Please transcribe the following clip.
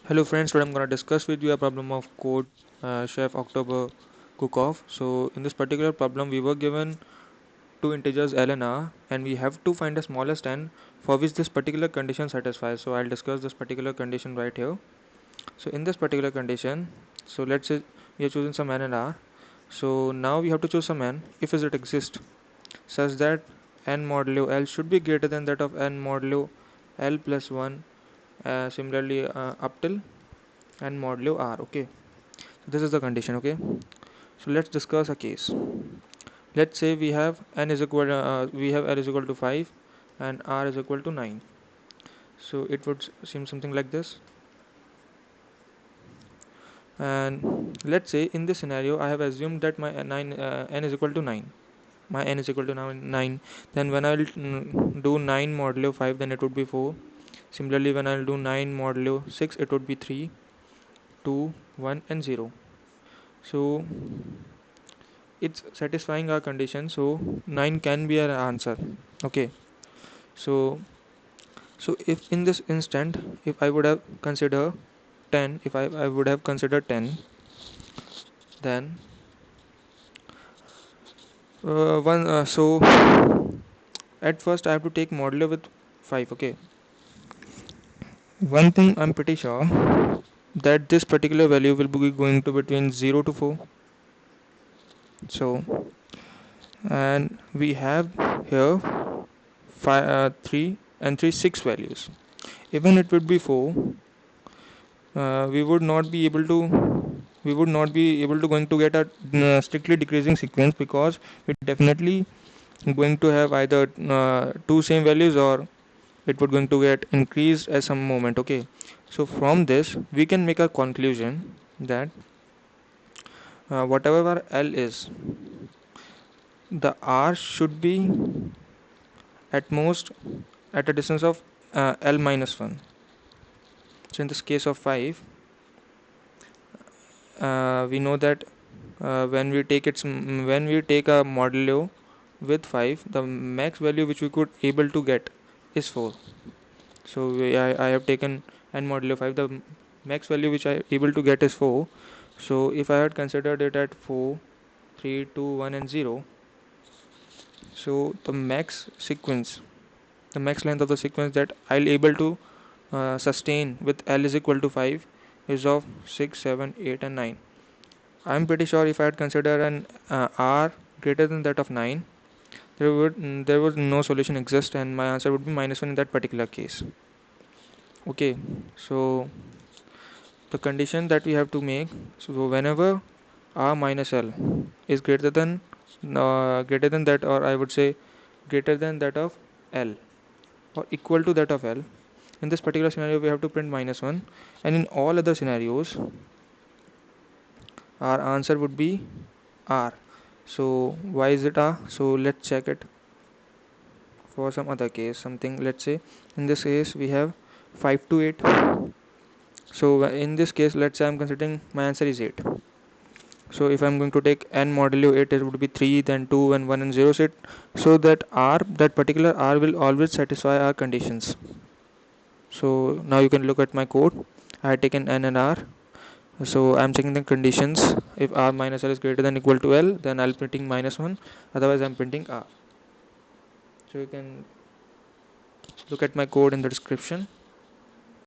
Hello friends, today I'm going to discuss with you a problem of code Chef October cook-off. So in this particular problem we were given two integers L and R and we have to find the smallest n for which this particular condition satisfies. So I'll discuss this particular condition right here. So in this particular condition, so let's say we are choosing some n and R. So now we have to choose some n if it exists such that n modulo L should be greater than that of n modulo L plus 1, similarly up till n modulo R. Okay, so this is the condition. Okay, so let's discuss a case. Let's say we have n is equal we have L is equal to 5 and R is equal to 9. So it would seem something like this. And let's say in this scenario I have assumed that my n is equal to 9. My n is equal to now 9. Then when I will do 9 modulo 5, then it would be 4. Similarly, when I will do 9 modulo 6, it would be 3, 2, 1 and 0. So it's satisfying our condition, so 9 can be our answer. Okay, so if in this instant, if I would have considered 10, if I would have considered 10, then one so at first I have to take modulo with 5. Okay, one thing I'm pretty sure that this particular value will be going to between 0 to 4. So and we have here 5 3 and 3 6 values. Even it would be 4, we would not be able to going to get a strictly decreasing sequence, because it definitely going to have either two same values, or it would going to get increased at some moment. Okay, so from this we can make a conclusion that whatever L is, the R should be at most at a distance of L minus 1. So in this case of 5, we know that when we take a modulo with 5, the max value which we could able to get is 4. So I have taken n modulo 5, the max value which I able to get is 4. So if I had considered it at 4, 3, 2, 1 and 0, so the max length of the sequence that I'll able to sustain with L is equal to 5 is of 6, 7, 8 and 9. I'm pretty sure if I had considered an R greater than that of 9, there would no solution exist, and my answer would be minus 1 in that particular case. Okay, so the condition that we have to make, so whenever R minus L is greater than that, or I would say greater than that of L or equal to that of L, in this particular scenario we have to print minus 1, and in all other scenarios our answer would be R. So why is it R? So let's check it for some other case. Something, let's say in this case we have 5 to 8. So in this case, let's say I'm considering my answer is 8. So if I'm going to take n modulo 8, it would be 3, then 2 and 1 and 0 set. So that R, that particular R will always satisfy our conditions. So now you can look at my code. I had taken n and R. So I'm checking the conditions. If R minus L is greater than equal to L, then I'll printing minus 1. Otherwise I'm printing R. So you can look at my code in the description.